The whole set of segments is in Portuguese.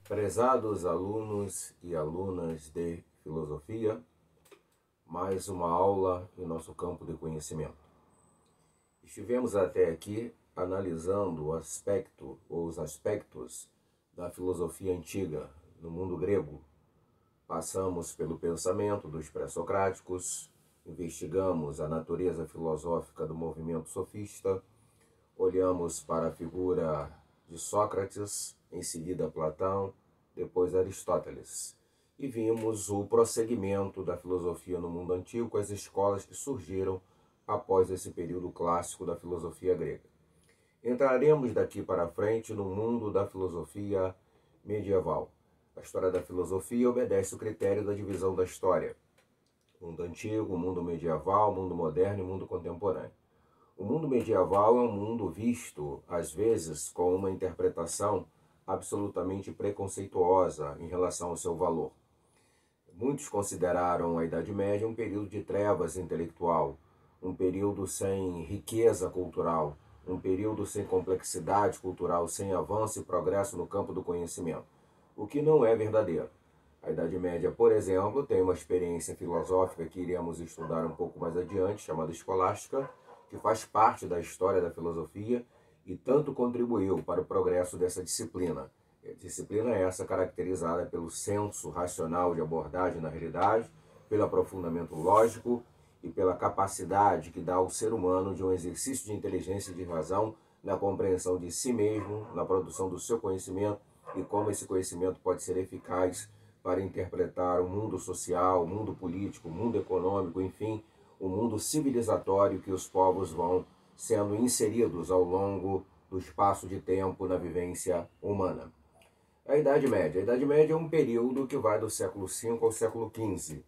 Prezados alunos e alunas de filosofia, mais uma aula em nosso campo de conhecimento. Estivemos até aqui analisando os aspectos da filosofia antiga no mundo grego. Passamos pelo pensamento dos pré-socráticos, investigamos a natureza filosófica do movimento sofista, olhamos para a figura de Sócrates, em seguida Platão, depois Aristóteles. E vimos o prosseguimento da filosofia no mundo antigo com as escolas que surgiram após esse período clássico da filosofia grega. Entraremos daqui para frente no mundo da filosofia medieval. A história da filosofia obedece o critério da divisão da história. Mundo antigo, mundo medieval, mundo moderno e mundo contemporâneo. O mundo medieval é um mundo visto, às vezes, com uma interpretação absolutamente preconceituosa em relação ao seu valor. Muitos consideraram a Idade Média um período de trevas intelectual, um período sem riqueza cultural, um período sem complexidade cultural, sem avanço e progresso no campo do conhecimento, o que não é verdadeiro. A Idade Média, por exemplo, tem uma experiência filosófica que iremos estudar um pouco mais adiante, chamada escolástica, que faz parte da história da filosofia e tanto contribuiu para o progresso dessa disciplina. A disciplina é essa caracterizada pelo senso racional de abordagem na realidade, pelo aprofundamento lógico e pela capacidade que dá ao ser humano de um exercício de inteligência e de razão na compreensão de si mesmo, na produção do seu conhecimento e como esse conhecimento pode ser eficaz para interpretar o mundo social, o mundo político, o mundo econômico, enfim, o mundo civilizatório que os povos vão sendo inseridos ao longo do espaço de tempo na vivência humana. A Idade Média. A Idade Média é um período que vai do século V ao século XV.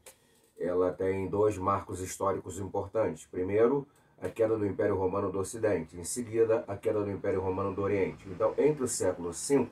Ela tem dois marcos históricos importantes. Primeiro, a queda do Império Romano do Ocidente. Em seguida, a queda do Império Romano do Oriente. Então, entre o século V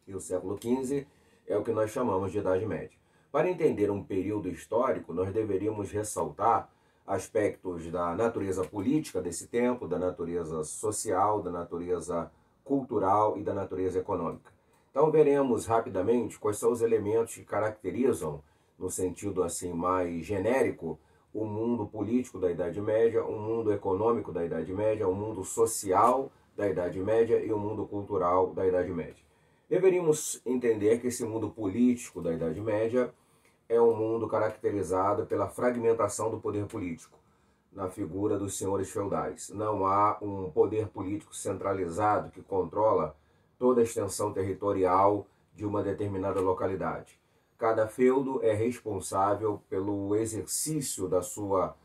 e o século XV, é o que nós chamamos de Idade Média. Para entender um período histórico, nós deveríamos ressaltar aspectos da natureza política desse tempo, da natureza social, da natureza cultural e da natureza econômica. Então veremos rapidamente quais são os elementos que caracterizam, no sentido assim mais genérico, o mundo político da Idade Média, o mundo econômico da Idade Média, o mundo social da Idade Média e o mundo cultural da Idade Média. Deveríamos entender que esse mundo político da Idade Média é um mundo caracterizado pela fragmentação do poder político, na figura dos senhores feudais. Não há um poder político centralizado que controla toda a extensão territorial de uma determinada localidade. Cada feudo é responsável pelo exercício da sua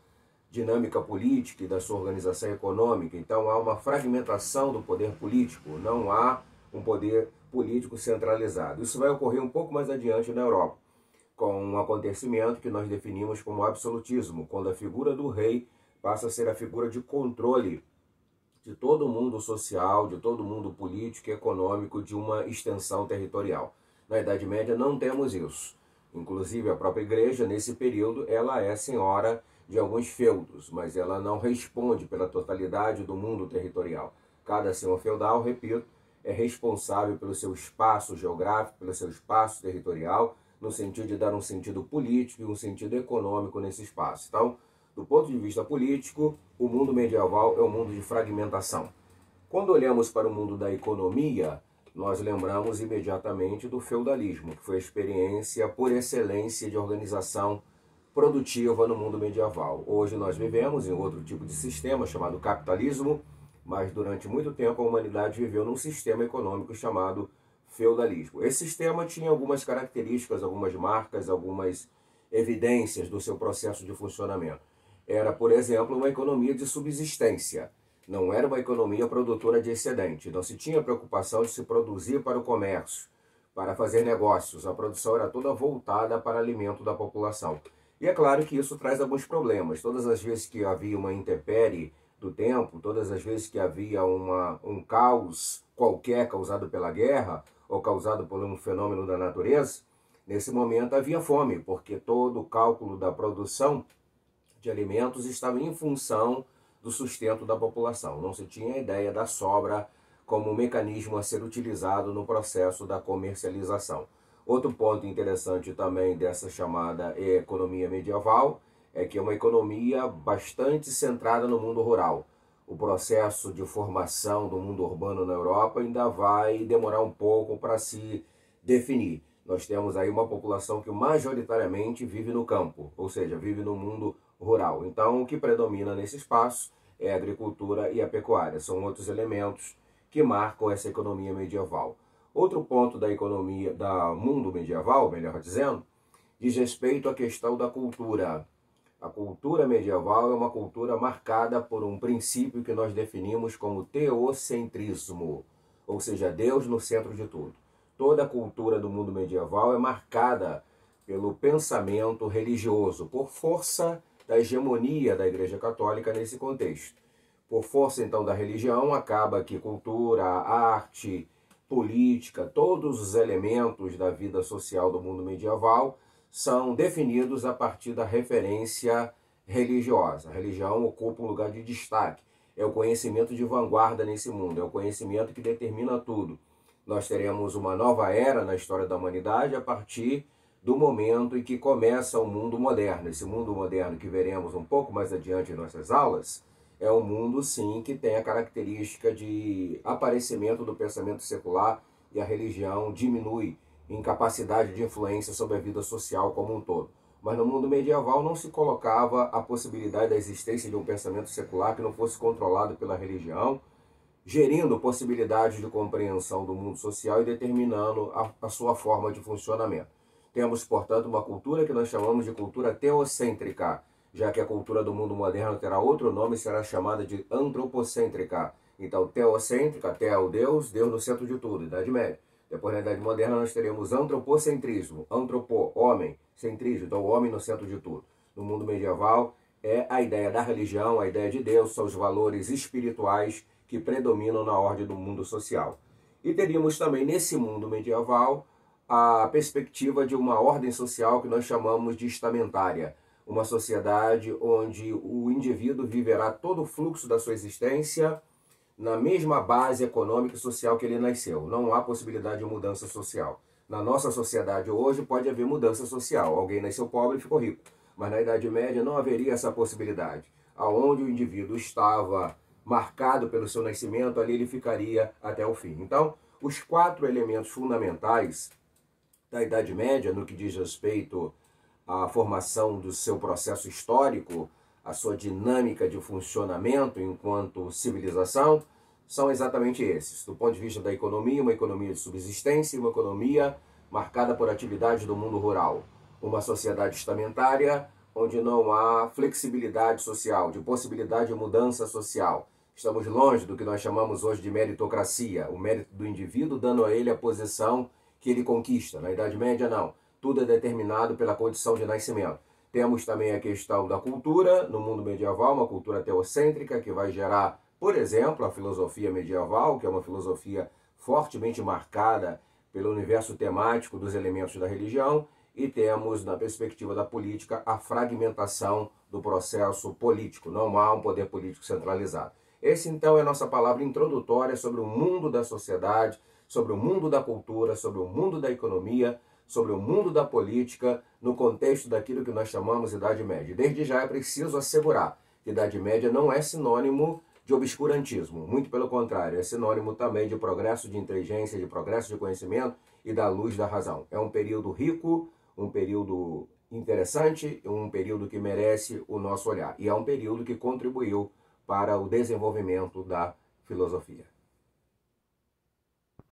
dinâmica política e da sua organização econômica. Então há uma fragmentação do poder político, não há um poder político centralizado. Isso vai ocorrer um pouco mais adiante na Europa, com um acontecimento que nós definimos como absolutismo, quando a figura do rei passa a ser a figura de controle de todo o mundo social, de todo o mundo político e econômico de uma extensão territorial. Na Idade Média não temos isso. Inclusive a própria igreja, nesse período, ela é senhora de alguns feudos, mas ela não responde pela totalidade do mundo territorial. Cada senhor feudal, repito, é responsável pelo seu espaço geográfico, pelo seu espaço territorial, no sentido de dar um sentido político e um sentido econômico nesse espaço. Então, do ponto de vista político, o mundo medieval é um mundo de fragmentação. Quando olhamos para o mundo da economia, nós lembramos imediatamente do feudalismo, que foi a experiência por excelência de organização produtiva no mundo medieval. Hoje nós vivemos em outro tipo de sistema chamado capitalismo, mas durante muito tempo a humanidade viveu num sistema econômico chamado feudalismo. Esse sistema tinha algumas características, algumas marcas, algumas evidências do seu processo de funcionamento. Era, por exemplo, uma economia de subsistência. Não era uma economia produtora de excedente. Não se tinha preocupação de se produzir para o comércio, para fazer negócios. A produção era toda voltada para alimento da população. E é claro que isso traz alguns problemas. Todas as vezes que havia uma intempérie do tempo, todas as vezes que havia um caos qualquer causado pela guerra ou causado por um fenômeno da natureza, nesse momento havia fome, porque todo o cálculo da produção de alimentos estava em função do sustento da população. Não se tinha ideia da sobra como um mecanismo a ser utilizado no processo da comercialização. Outro ponto interessante também dessa chamada economia medieval é que é uma economia bastante centrada no mundo rural. O processo de formação do mundo urbano na Europa ainda vai demorar um pouco para se definir. Nós temos aí uma população que majoritariamente vive no campo, ou seja, vive no mundo rural. Então, o que predomina nesse espaço é a agricultura e a pecuária. São outros elementos que marcam essa economia medieval. Outro ponto da economia, do mundo medieval, melhor dizendo, diz respeito à questão da cultura. A cultura medieval é uma cultura marcada por um princípio que nós definimos como teocentrismo, ou seja, Deus no centro de tudo. Toda a cultura do mundo medieval é marcada pelo pensamento religioso, por força da hegemonia da Igreja Católica nesse contexto. Por força, então, da religião, acaba que cultura, arte, política, todos os elementos da vida social do mundo medieval são definidos a partir da referência religiosa. A religião ocupa um lugar de destaque. É o conhecimento de vanguarda nesse mundo, é o conhecimento que determina tudo. Nós teremos uma nova era na história da humanidade a partir do momento em que começa o mundo moderno. Esse mundo moderno que veremos um pouco mais adiante em nossas aulas, é um mundo, sim, que tem a característica de aparecimento do pensamento secular e a religião diminui em capacidade de influência sobre a vida social como um todo. Mas no mundo medieval não se colocava a possibilidade da existência de um pensamento secular que não fosse controlado pela religião, gerindo possibilidades de compreensão do mundo social e determinando a sua forma de funcionamento. Temos, portanto, uma cultura que nós chamamos de cultura teocêntrica, já que a cultura do mundo moderno terá outro nome e será chamada de antropocêntrica. Então, teocêntrica, teo, Deus, Deus no centro de tudo, Idade Média. Depois, na Idade Moderna, nós teremos antropocentrismo, antropo, homem, centrismo, então o homem no centro de tudo. No mundo medieval, é a ideia da religião, a ideia de Deus, são os valores espirituais que predominam na ordem do mundo social. E teríamos também, nesse mundo medieval, a perspectiva de uma ordem social que nós chamamos de estamentária. Uma sociedade onde o indivíduo viverá todo o fluxo da sua existência na mesma base econômica e social que ele nasceu. Não há possibilidade de mudança social. Na nossa sociedade hoje pode haver mudança social. Alguém nasceu pobre e ficou rico. Mas na Idade Média não haveria essa possibilidade. Aonde o indivíduo estava marcado pelo seu nascimento, ali ele ficaria até o fim. Então, os 4 elementos fundamentais da Idade Média, no que diz respeito à formação do seu processo histórico, a sua dinâmica de funcionamento enquanto civilização, são exatamente esses. Do ponto de vista da economia, uma economia de subsistência, uma economia marcada por atividades do mundo rural. Uma sociedade estamentária, onde não há flexibilidade social, de possibilidade de mudança social. Estamos longe do que nós chamamos hoje de meritocracia, o mérito do indivíduo dando a ele a posição que ele conquista. Na Idade Média, não. Tudo é determinado pela condição de nascimento. Temos também a questão da cultura, no mundo medieval, uma cultura teocêntrica que vai gerar, por exemplo, a filosofia medieval, que é uma filosofia fortemente marcada pelo universo temático dos elementos da religião, e temos, na perspectiva da política, a fragmentação do processo político. Não há um poder político centralizado. Esse, então, é a nossa palavra introdutória sobre o mundo da sociedade, sobre o mundo da cultura, sobre o mundo da economia, sobre o mundo da política, no contexto daquilo que nós chamamos de Idade Média. Desde já é preciso assegurar que Idade Média não é sinônimo de obscurantismo, muito pelo contrário, é sinônimo também de progresso de inteligência, de progresso de conhecimento e da luz da razão. É um período rico, um período interessante, um período que merece o nosso olhar. E é um período que contribuiu para o desenvolvimento da filosofia.